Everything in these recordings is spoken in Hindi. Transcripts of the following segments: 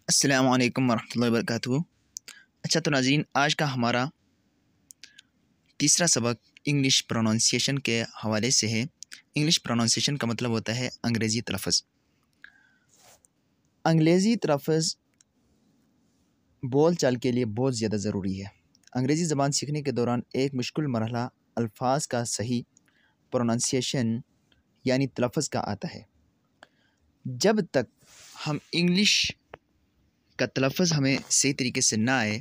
अस्सलामु अलैकुम वरहमतुल्लाहि वबरकातुहू। अच्छा तो नाज़रीन, आज का हमारा तीसरा सबक इंग्लिश प्रोनाउंसिएशन के हवाले से है। इंग्लिश प्रोनाउंसिएशन का मतलब होता है अंग्रेज़ी तलफ़्फ़ुज़। अंग्रेज़ी तलफ़्फ़ुज़ बोल चाल के लिए बहुत ज़्यादा ज़रूरी है। अंग्रेज़ी ज़बान सीखने के दौरान एक मुश्किल मरहला अल्फ़ाज़ का सही प्रोनाउंसिएशन यानी तलफ़्फ़ुज़ का आता है। जब तक हम इंग्लिश का तलफ़्फ़ुज़ हमें सही तरीके से ना आए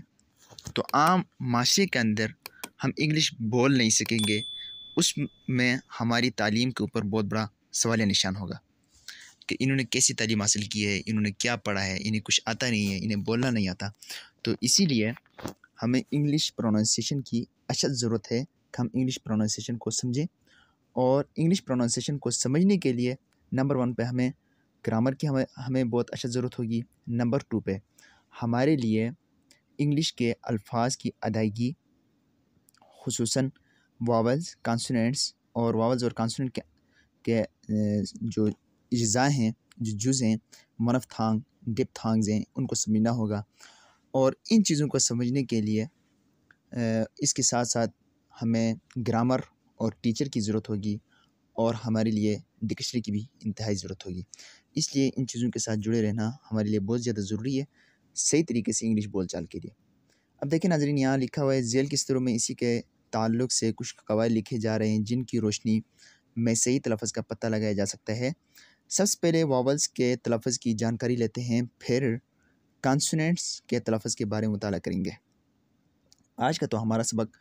तो आम माशरे के अंदर हम इंग्लिश बोल नहीं सकेंगे। उसमें हमारी तालीम के ऊपर बहुत बड़ा सवालिया निशान होगा कि इन्होंने कैसी तालीम हासिल की है, इन्होंने क्या पढ़ा है, इन्हें कुछ आता नहीं है, इन्हें बोलना नहीं आता। तो इसीलिए हमें इंग्लिश प्रोनाउंसिएशन की अशद ज़रूरत है कि हम इंग्लिश प्रोनाउंसिएशन को समझें। और इंग्लिश प्रोनाउंसिएशन को समझने के लिए नंबर 1 पे हमें ग्रामर की हमें बहुत अशद ज़रूरत होगी। नंबर 2 पे हमारे लिए इंग्लिश के अल्फ़ाज़ की अदायगी, खुसूसन वावल्स, कॉन्सोनेंट्स और वावल्स और कॉन्सोनेंट के जो अज्ज़ा हैं, जो जुज़ हैं, मनफ्थांग, डिप्थांग्स हैं, उनको समझना होगा। और इन चीज़ों को समझने के लिए इसके साथ साथ हमें ग्रामर और टीचर की ज़रूरत होगी और हमारे लिए डिक्शनरी की भी इंतहाई ज़रूरत होगी। इसलिए इन चीज़ों के साथ जुड़े रहना हमारे लिए बहुत ज़्यादा ज़रूरी है सही तरीके से इंग्लिश बोलचाल के लिए। अब देखिए नाज़रीन, यहाँ लिखा हुआ है झेल के स्तरों में इसी के ताल्लुक़ से कुछ कवायद लिखे जा रहे हैं जिनकी रोशनी में सही तलफ़्फ़ुज़ का पता लगाया जा सकता है। सबसे पहले वावल्स के तलफ़्फ़ुज़ की जानकारी लेते हैं, फिर कॉन्सोनेंट्स के तलफ़्फ़ुज़ के बारे में मुताला करेंगे। आज का तो हमारा सबक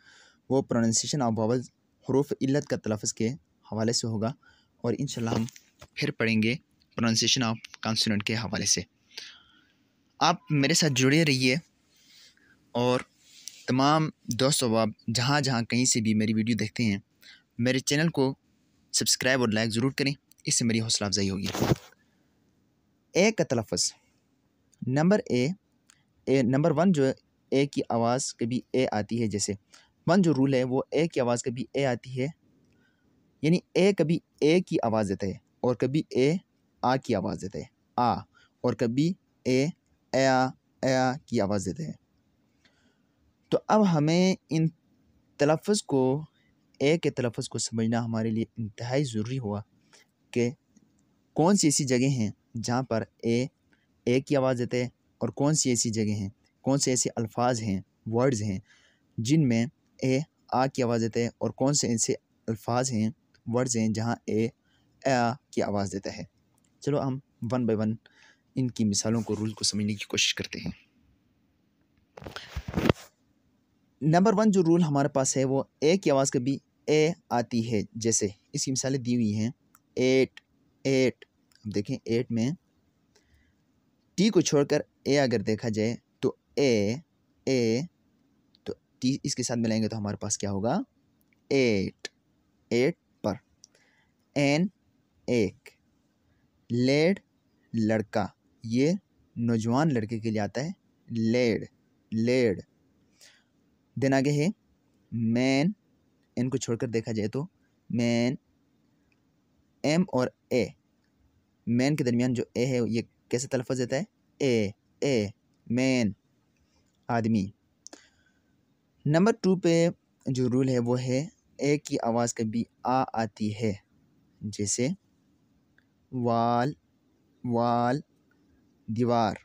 वो प्रोनाउंसिएशन ऑफ वावल्स, हरूफ इल्लत का तलफ़्फ़ुज़ के हवाले से होगा और इंशाल्लाह हम फिर पढ़ेंगे प्रोनाउंसिएशन ऑफ कॉन्सोनेंट के हवाले से। आप मेरे साथ जुड़े रहिए और तमाम दोस्तों आप जहाँ जहाँ कहीं से भी मेरी वीडियो देखते हैं, मेरे चैनल को सब्सक्राइब और लाइक ज़रूर करें, इससे मेरी हौसला अफजाई होगी। ए का तलफ़्फ़ुज़, नंबर नंबर 1 जो ए की आवाज़ कभी ए आती है, जैसे 1 जो रूल है वो ए की आवाज़ कभी ए आती है, यानी ए कभी ए की आवाज़ देता है और कभी ए आ की आवाज़ देता है, आ, और कभी ए आ की आवाज़ देता है। तो अब हमें इन तलफ़्फ़ुज़ को, ए के तलफ़्फ़ुज़ को समझना हमारे लिए इंतहाई ज़रूरी हुआ कि कौन सी ऐसी जगह हैं जहाँ पर ए की आवाज़ देता है और कौन सी ऐसी जगह हैं, कौन से ऐसे अल्फ़ाज़ हैं, वर्ड्स हैं जिनमें ए आ की आवाज़ देता है और कौन से ऐसे अल्फ़ाज़ हैं, वर्ड्स हैं जहाँ ए आ की आवाज़ देता है। चलो हम 1 बाय 1 इनकी मिसालों को, रूल को समझने की कोशिश करते हैं। नंबर 1 जो रूल हमारे पास है वो ए की आवाज़ कभी ए आती है, जैसे इसकी मिसालें दी हुई हैं। 8। अब देखें 8 में टी को छोड़कर ए अगर देखा जाए तो ए तो टी इसके साथ मिलाएंगे तो हमारे पास क्या होगा, 8 पर। एन, एक। लेड, लड़का, ये नौजवान लड़के के लिए आता है, लेड। देन आगे है मैन, एन को छोड़कर देखा जाए तो मैन। एम और ए, मैन के दरमियान जो ए है ये कैसे तलफ़्फ़ुज़ देता है, ए, मैन, आदमी। नंबर 2 पे जो रूल है वो है ए की आवाज़ कभी आ आती है, जैसे वाल, दीवार,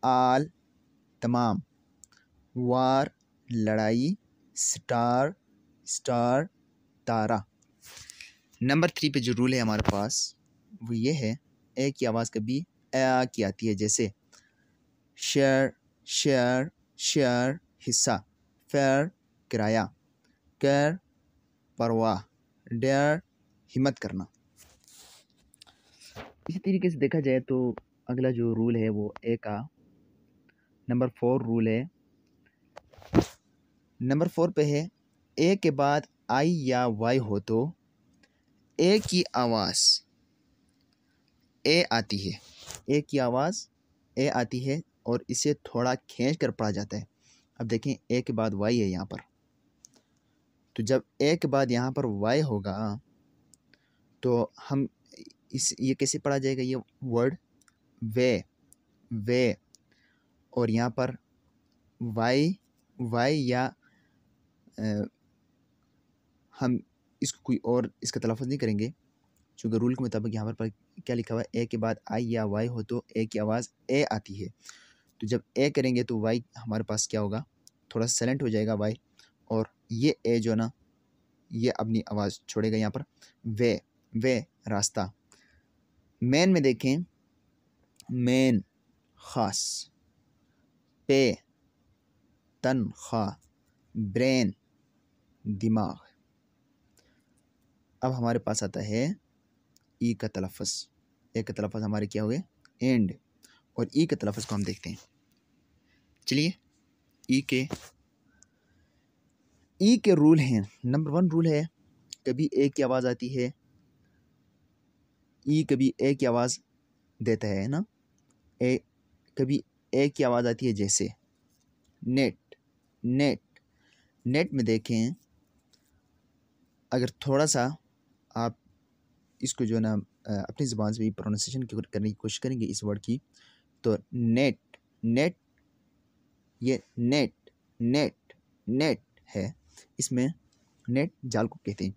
आल, तमाम, वार, लड़ाई, स्टार, तारा। नंबर 3 पे जो रूल है हमारे पास वो ये है, ए की आवाज़ कभी आ की आती है, जैसे शेयर, हिस्सा, फेयर, किराया, केयर, परवाह, डेयर, हिम्मत करना। इसी तरीके से देखा जाए तो अगला जो रूल है वो ए का नंबर 4 रूल है। नंबर 4 पे है, ए के बाद आई या वाई हो तो ए की आवाज़ ए आती है, ए की आवाज़ ए आती है और इसे थोड़ा खींच कर पढ़ा जाता है। अब देखें ए के बाद वाई है यहाँ पर, तो जब ए के बाद यहाँ पर वाई होगा तो हम ये कैसे पढ़ा जाएगा, ये वर्ड वे, और यहाँ पर वाई या हम इसको कोई और इसका तलफ़ुज़ नहीं करेंगे, चूँकि रूल के मुताबिक यहाँ पर क्या लिखा हुआ है, ए के बाद आई या वाई हो तो ए की आवाज़ ए आती है। तो जब ए करेंगे तो वाई हमारे पास क्या होगा, थोड़ा साइलेंट हो जाएगा वाई, और ये ए जो ना ये अपनी आवाज़ छोड़ेगा यहाँ पर। वे रास्ता। मैन में देखें, मैन ख़ास, पे तनख्वाह, ब्रेन दिमाग। अब हमारे पास आता है ई का तलफ़ुज़। ए का तलफ़ुज़ हमारे क्या हुए, एंड, और ई का तलफ़ुज़ को हम देखते हैं। चलिए ई के रूल हैं। नंबर 1 रूल है, कभी ए की आवाज़ आती है, ई कभी ए की आवाज़ देता है ना, ए कभी ए की आवाज़ आती है, जैसे नेट में देखें, अगर थोड़ा सा आप इसको जो ना अपनी ज़ुबान से भी प्रोनाउंसिएशन करने की कोशिश करेंगे इस वर्ड की, तो नेट ये नेट है, इसमें नेट जाल को कहते हैं,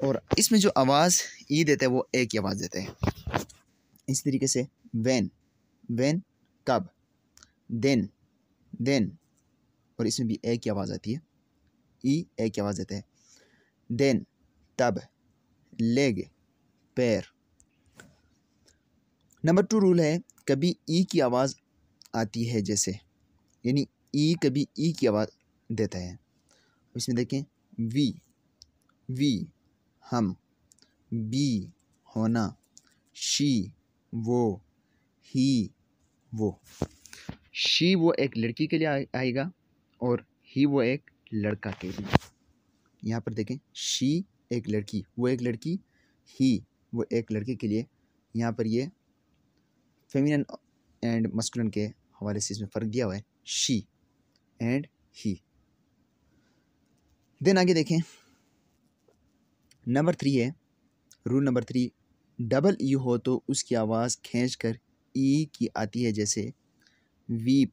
और इसमें जो आवाज़ ई देता है वो ए की आवाज़ देता है। इस तरीके से वैन कब, देन, और इसमें भी ए की आवाज़ आती है, ई ए की आवाज़ देता है। देन तब, लेग पैर। नंबर 2 रूल है, कभी ई की आवाज़ आती है, जैसे यानी ई कभी ई की आवाज़ देता है। इसमें देखें, वी हम, बी होना, शी वो, ही वो। शी वो एक लड़की के लिए आएगा, और ही वो एक लड़का के लिए। यहाँ पर देखें, शी एक लड़की, वो एक लड़की, ही वो एक लड़के के लिए। यहाँ पर ये फेमिनिन एंड मस्कुलिन के हवाले से इसमें फ़र्क दिया हुआ है, शी एंड ही। देन आगे देखें, नंबर 3 है, रूल नंबर 3, डबल ई हो तो उसकी आवाज़ खींचकर ई की आती है, जैसे वीप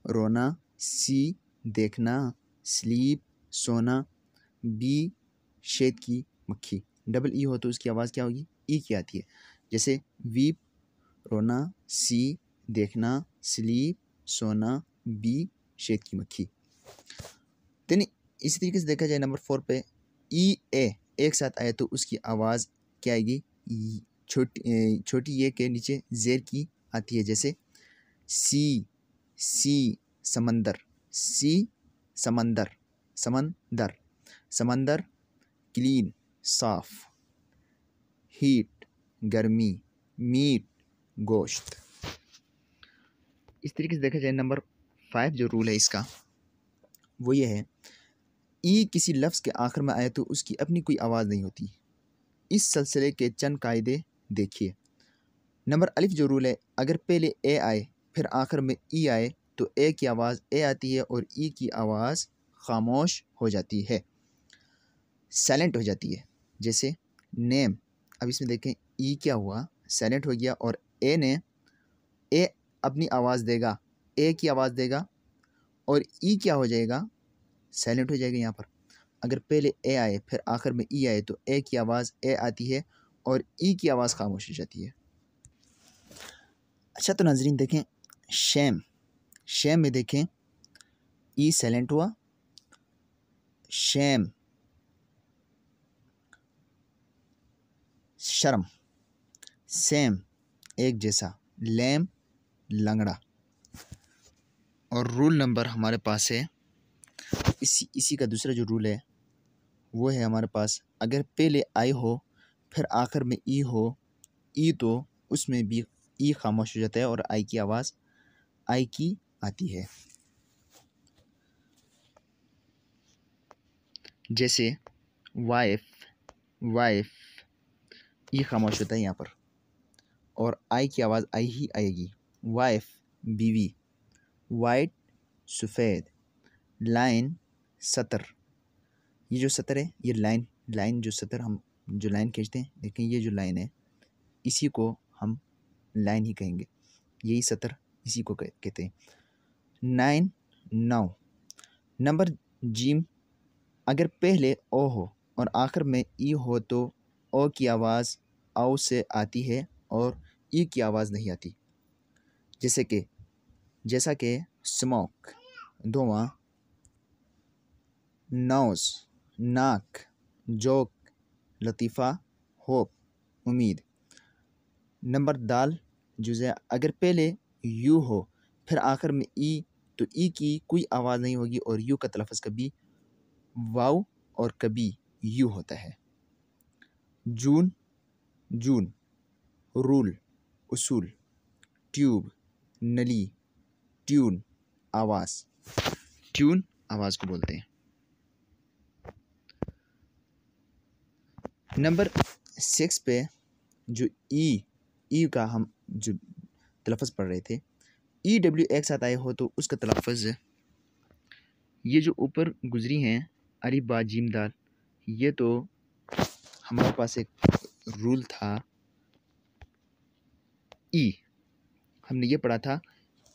रोना, सी देखना, स्लीप सोना, बी शेद की मक्खी। डबल ई हो तो उसकी आवाज़ क्या होगी, ई की आती है, जैसे वीप रोना, सी देखना, स्लीप सोना, बी शेद की मक्खी। देन इसी तरीके से देखा जाए नंबर 4 पे, ई ए एक साथ आए तो उसकी आवाज़ क्या आएगी, छोटी ये के नीचे जेर की आती है, जैसे सी समंदर, सी समंदर, क्लीन साफ, हीट गर्मी, मीट गोश्त। इस तरीके से देखा जाए नंबर 5 जो रूल है इसका, वो ये है, ई किसी लफ्ज़ के आखिर में आए तो उसकी अपनी कोई आवाज़ नहीं होती। इस सिलसिले के चंद कायदे देखिए। नंबर अलिफ जो रूल है, अगर पहले ए आए फिर आखिर में ई आए तो ए की आवाज़ ए आती है और ई की आवाज़ खामोश हो जाती है, साइलेंट हो जाती है, जैसे नेम। अब इसमें देखें, ई क्या हुआ, साइलेंट हो गया, और ए अपनी आवाज़ देगा, ए की आवाज़ देगा, और ई क्या हो जाएगा, साइलेंट हो जाएगा। यहाँ पर अगर पहले ए आए फिर आखिर में ई आए तो ए की आवाज़ ए आती है और ई की आवाज़ खामोश हो जाती है। अच्छा, तो नाज़रीन देखें, शेम में देखें, ई साइलेंट हुआ, शेम, शर्म, सेम एक जैसा, लेम लंगड़ा। और रूल नंबर हमारे पास है, इसी का दूसरा जो रूल है वो है हमारे पास, अगर पहले आई हो फिर आखिर में ई हो, ई तो उसमें भी ई खामोश हो जाता है और आई की आवाज़ आई की आती है, जैसे वाइफ ई खामोश होता है यहाँ पर, और आई की आवाज़ आई ही आएगी, वाइफ बीवी, वाइट सफ़ेद, लाइन सतर। ये जो सतर है, ये लाइन जो सतर हम जो लाइन खींचते हैं, लेकिन ये जो लाइन है इसी को हम लाइन ही कहेंगे, यही सतर इसी को कहते हैं। 9 9। नंबर जीम, अगर पहले ओ हो और आखिर में ई हो तो ओ की आवाज़ औ से आती है और ई की आवाज़ नहीं आती। जैसा कि स्मोक धुआं, नोज नाक, जोक लतीफ़ा, होप उम्मीद। नंबर दाल जुज़े, अगर पहले यू हो फिर आखिर में ई तो ई की कोई आवाज़ नहीं होगी और यू का तलफ़्फ़ुज़ कभी वाव और कभी यू होता है। जून जून, रूल उसूल, ट्यूब नली, ट्यून आवाज़। ट्यून आवाज़ को बोलते हैं। नंबर 6 पे जो ई का हम जो तलफ़्फ़ुज़ पढ़ रहे थे, ई डब्ल्यू एक साथ आए हो तो उसका तलफ़्फ़ुज़ ये जो ऊपर गुजरी हैं अलिफ बा जीम दाल, ये तो हमारे पास एक रूल था। ई हमने ये पढ़ा था,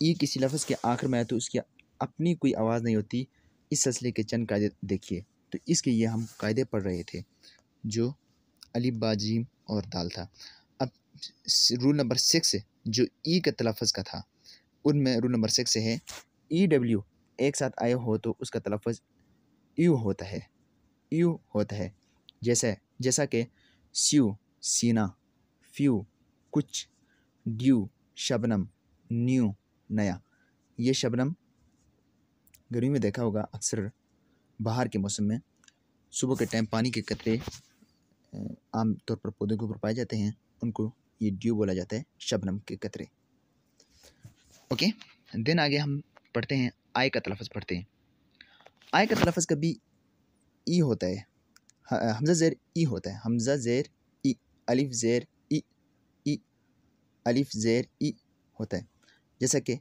ई किसी लफ्ज़ के आखिर में आए तो उसकी अपनी कोई आवाज़ नहीं होती। इस सिलसिले के चंद कायदे देखिए। तो इसके ये हम कायदे पढ़ रहे थे जो अलिफ बा जीम और दाल था। अब रूल नंबर 6 जो ई के तलफ़्फ़ुज़ का था, उनमें रूल नंबर 6 है, ई डब्ल्यू एक साथ आए हो तो उसका तलफ़्फ़ुज़ यू होता है, यू होता है। जैसा कि स्यू सीना, फ्यू कुछ, ड्यू शबनम, न्यू नया। ये शबनम गर्मी में देखा होगा, अक्सर बाहर के मौसम में सुबह के टाइम पानी के कतरे आम तौर पर पौधों के ऊपर पाए जाते हैं, उनको ये ड्यू बोला जाता है, शबनम के कतरे। ओके, देन आगे हम पढ़ते हैं आई का तलफ़्फ़ुज़ पढ़ते हैं। आई का तलफ़्फ़ुज़ कभी ई होता है, हमज़ा ज़ेर ई होता है, हमज़ा ज़ेर ई, अलिफ ज़ेर ई, ई अलिफ ज़ेर ई होता है। जैसा कि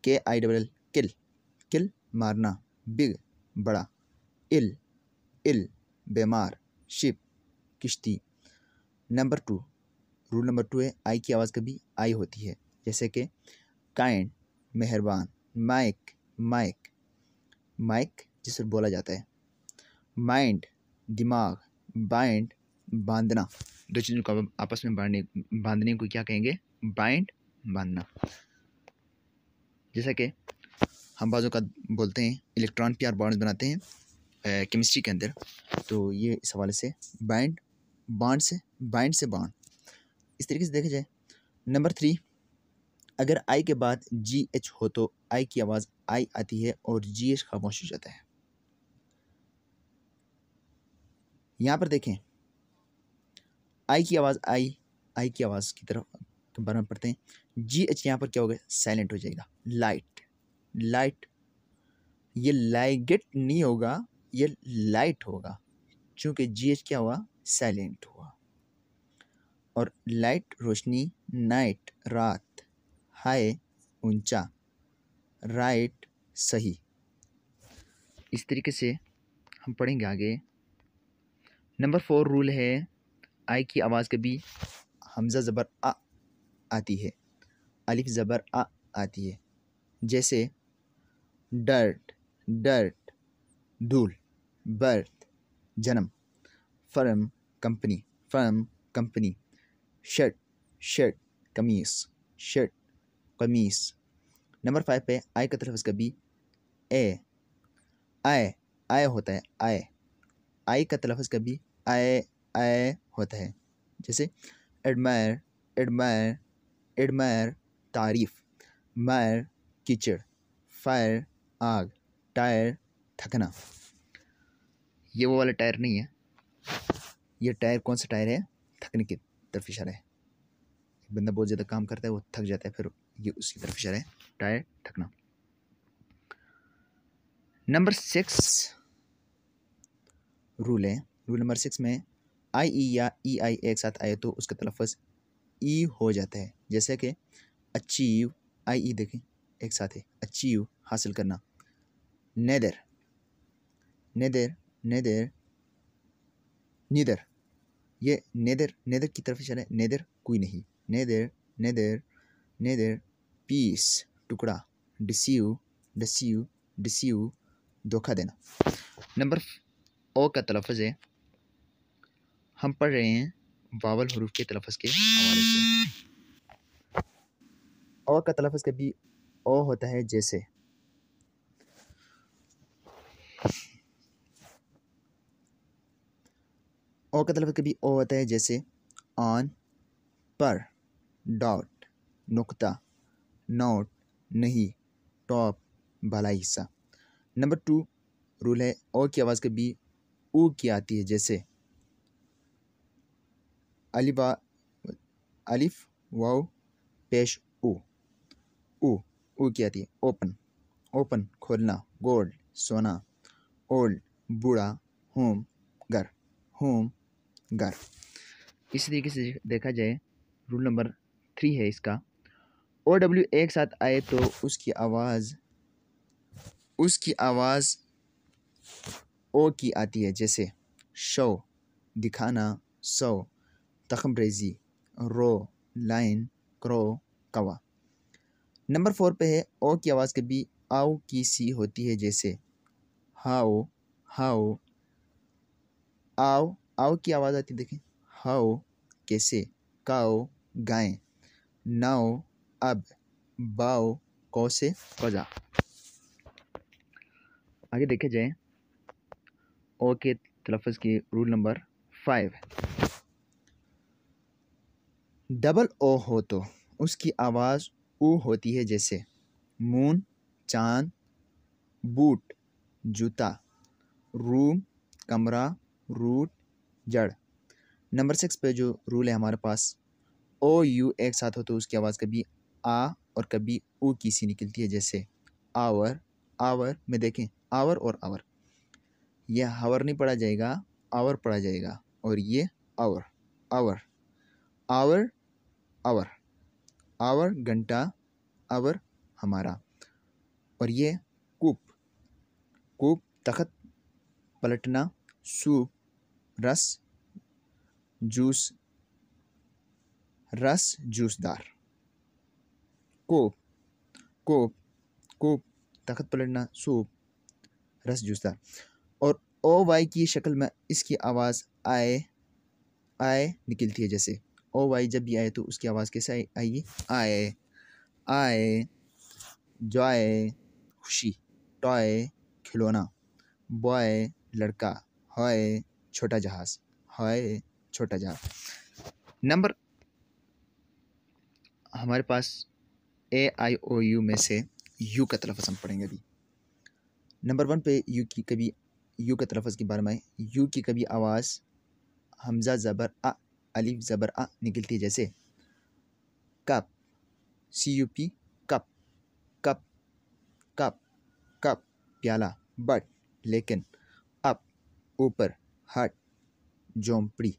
के आई डबल एल किल, किल मारना, बिग बड़ा, इल इल बीमार, शिप किश्ती। नंबर 2, रूल नंबर 2 है, आई की आवाज़ कभी आई होती है। जैसे कि काइंड मेहरबान, माइक माइक माइक जिसे बोला जाता है, माइंड दिमाग, बाइंड बांधना। दो चीज़ों को आपस में बांधने को क्या कहेंगे? बाइंड बांधना। जैसा कि हम बाज़ों का बोलते हैं इलेक्ट्रॉन पीआर बॉन्ड्स बनाते हैं केमिस्ट्री के अंदर, तो ये इस हवाले से बाइंड से बॉन्ड इस तरीके से देखा जाए। नंबर 3, अगर आई के बाद जी एच हो तो आई की आवाज़ आई आती है और जी एच खामोश हो जाता है। यहाँ पर देखें, आई की आवाज़ आई की आवाज़ की तरफ बार पढ़ते हैं। जी एच यहाँ पर क्या होगा? साइलेंट हो जाएगा। लाइट, ये लाइगेट नहीं होगा, ये लाइट होगा, क्योंकि जी एच क्या हुआ? साइलेंट हुआ। और लाइट रोशनी, नाइट रात, हाई ऊंचा, राइट सही। इस तरीके से हम पढ़ेंगे आगे। नंबर 4 रूल है, आई की आवाज़ कभी हमज़ा ज़बर आ आती है, अलिफ ज़बर आ आती है। जैसे डर्ट धूल, बर्थ जन्म, फर्म कंपनी, शर्ट कमीज़। नंबर 5 पे आई का तलफ़्फ़ुज़ कभी आए होता है। आई का तलफ़्फ़ुज़ कभी आए होता है। जैसे एडमायर तारीफ़, मायर कीचड़, फायर आग, टायर थकना। ये वो वाला टायर नहीं है, ये टायर कौन सा टायर है? थकने की तरफ इशारा है। बंदा बहुत ज़्यादा काम करता है, वो थक जाता है, फिर ये उसकी तरफ इशारा है, टायर थकना। नंबर 6 रूल है, रूल नंबर 6 में आई ई या ई आई एक साथ आए तो उसका तलफ़्फ़ुज़ ई हो जाता है। जैसे कि अचीव, आई ई देखें एक साथ है, अचीव हासिल करना। नेदर नीदर, ये नेदर की तरफ इशारा है, नेदर कोई नहीं। नेदर पीस टुकड़ा, डिसीव, डिसीव, डिसीव, धोखा देना। नंबर ओ का तलफ़्फ़ुज़ है, हम पढ़ रहे हैं वावल हरूफ के तलफ़्फ़ुज़ के हवाले से। ओ का तलफ़्फ़ुज़ कभी ओ होता है जैसे, ओ का तलफ़्फ़ुज़ कभी ओ होता है जैसे ऑन, पर, डॉट, नुक्ता, नोट, नहीं, टॉप, भलाई हिस्सा। नंबर 2 रूल है, ओ की आवाज़ कभी ऊ की आती है जैसे अलिवा अलिफ वाव पेश ऊ, ऊ की आती है। ओपन, ओपन खोलना, गोल्ड सोना, ओल्ड बूढ़ा, होम घर, होम घर। इसी तरीके से देखा जाए रूल नंबर 3 है इसका, ओ डब्ल्यू एक साथ आए तो उसकी आवाज़ ओ की आती है जैसे शो दिखाना, सो तखमरेजी, रो लाइन, क्रो कवा। नंबर 4 पे है, ओ की आवाज़ कभी आओ की सी होती है जैसे हाओ, हाओ, आओ, आओ की आवाज़ आती है देखें, हाओ कैसे, काओ गाय, नाओ अब, बाओ कौसे कजा। आगे देखे जाए ओ के तलफ़्फ़ुज़ की रूल नंबर 5, डबल ओ हो तो उसकी आवाज़ ऊ होती है जैसे मून चांद, बूट जूता, रूम कमरा, रूट जड़। नंबर 6 पे जो रूल है हमारे पास, ओ यू एक साथ हो तो उसकी आवाज़ कभी आ और कभी ऊ की सी निकलती है जैसे आवर, आवर में देखें आवर और आवर, यह हावर नहीं पढ़ा जाएगा, आवर पढ़ा जाएगा, और ये hour, hour, hour, hour, hour घंटा, आवर हमारा, और ये कूप, कूप तख्त पलटना, सूप रस, जूस रस जूसदार, कोप, कोप, कोप तख्त पलटना, सूप रस जूसदार। और ओ वाई की शक्ल में इसकी आवाज़ आए, आए निकलती है जैसे ओ वाई जब भी आए तो उसकी आवाज़ कैसे आएगी, आए, आए, जॉय खुशी, टॉय खिलौना, बॉय लड़का, हॉय छोटा जहाज़, हॉय छोटा जहाज़। नंबर हमारे पास ए आई ओ यू में से यू का तलफ़्फ़ुज़ हम पढ़ेंगे अभी। नंबर 1 पे यू का तलफ़्फ़ुज़ के बारे में, यू की कभी आवाज़ हमज़ा ज़बर अ, अलिफ ज़बर अ निकलती है जैसे cup, CUP cup, cup, cup, cup प्याला, बट लेकिन, अप ऊपर, हट झोंपड़ी,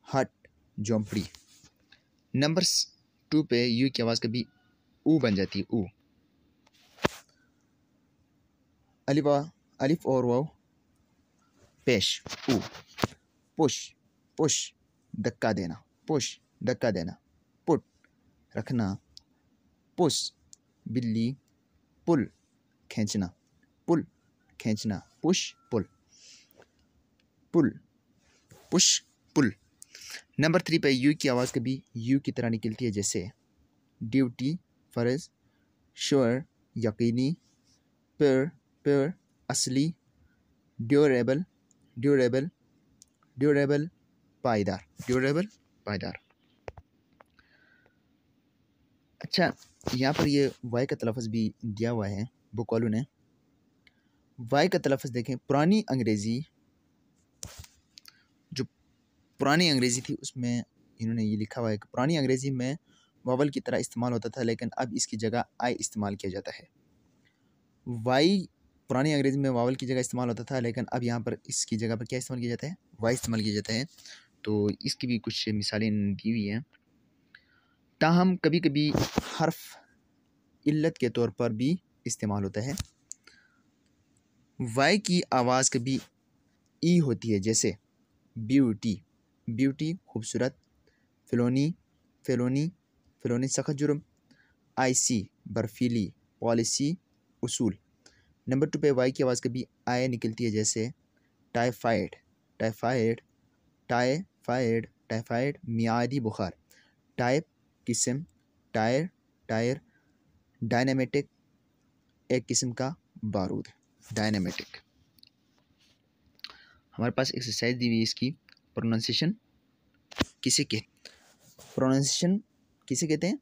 हट झोंपड़ी। नंबर 2 पे यू की आवाज़ कभी ऊ बन जाती है, ऊ, अलिवा अलिफ और वाव पेश ऊ, पुश, पुश धक्का देना, पुश धक्का देना, पुट रखना, पुश बिल्ली, पुल खींचना, पुल खींचना, पुश पुल, पुल पुश पुल। नंबर 3 पे यू की आवाज़ कभी यू की तरह निकलती है जैसे ड्यूटी फ़र्ज़, श्योर यकीनी, पेर असली, ड्यूरेबल, ड्यूरेबल, ड्यूरेबल पायदार, ड्यूरेबल पायदार। अच्छा, यहाँ पर ये वाई का तलफ़्फ़ुज़ भी दिया हुआ है बुक वालों ने। वाई का तलफ़्फ़ुज़ देखें, पुरानी अंग्रेज़ी जो पुरानी अंग्रेज़ी थी उसमें इन्होंने ये लिखा हुआ है कि पुरानी अंग्रेज़ी में वावल की तरह इस्तेमाल होता था, लेकिन अब इसकी जगह आई इस्तेमाल किया जाता है। वाई पुरानी अंग्रेज़ी में वावल की जगह इस्तेमाल होता था, लेकिन अब यहाँ पर इसकी जगह पर क्या इस्तेमाल किया जाता है, वाई इस्तेमाल किया जाता है। तो इसकी भी कुछ मिसालें दी हुई हैं। ताहम कभी कभी हर्फ इल्लत के तौर पर भी इस्तेमाल होता है। वाई की आवाज़ कभी ई होती है जैसे ब्यूटी, ब्यूटी खूबसूरत, फ़िलोनी, फ़िलोनी, फ़िलोनी सख्त जुर्म, आईसी बर्फीली, पॉलिसी, उसूल। नंबर 2 पे वाई की आवाज़ कभी आय निकलती है, जैसे टाइफाइड, टाइफाइड, टाइफाइड, टाइफाइड, मियादी बुखार। टाइप किस्म, टायर, टायर, डायनामेटिक एक किस्म का बारूद, डायनामेटिक। हमारे पास एक्सरसाइज दी हुई है, इसकी प्रोनाउंसिएशन किसे कहते हैं?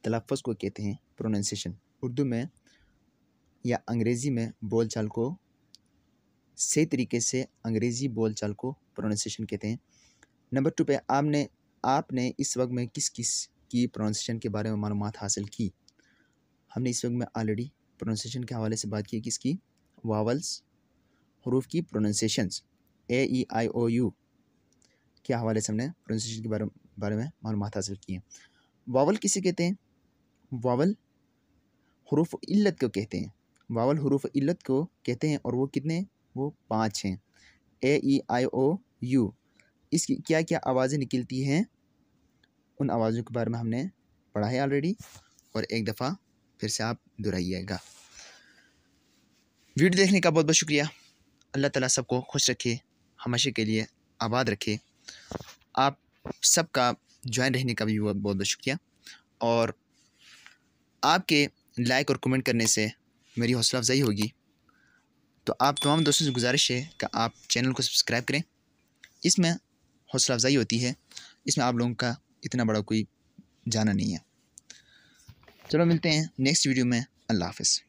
तलफ़्फ़ुज़ को कहते हैं प्रोनाउंसिएशन। उर्दू में या अंग्रेज़ी में बोलचाल को सही तरीके से अंग्रेज़ी बोलचाल को प्रोनाउंसिएशन कहते हैं। नंबर 2 पे आपने इस वक्त में किस की प्रोनाउंसिएशन के बारे में मालूमात हासिल की? हमने इस वक्त में ऑलरेडी प्रोनाउंसिएशन के हवाले से बात की, किसकी? वावल्स, हरूफ की प्रोनाउंसिएशंस, AEIOU के हवाले से हमने प्रोनाउंसिएशन के बारे में मालूमात हासिल की हैं। वावल किसे कहते हैं? वावल हरूफ इल्लत को कहते हैं। वावल हरूफ इल्लत को कहते हैं, और वो कितने? वो 5 हैं। AEIOU, इसकी क्या क्या आवाज़ें निकलती हैं, उन आवाज़ों के बारे में हमने पढ़ा है ऑलरेडी, और एक दफ़ा फिर से आप दोहराइएगा। वीडियो देखने का बहुत बहुत शुक्रिया। अल्लाह ताला सबको खुश रखे, हमेशा के लिए आबाद रखे। आप सबका ज्वाइन रहने का भी बहुत बहुत शुक्रिया, और आपके लाइक और कमेंट करने से मेरी हौसला अफजाई होगी। तो आप तमाम दोस्तों से गुजारिश है कि आप चैनल को सब्सक्राइब करें, इसमें हौसला अफजाई होती है, इसमें आप लोगों का इतना बड़ा कोई जाना नहीं है। चलो मिलते हैं नेक्स्ट वीडियो में। अल्लाह हाफ़िज़।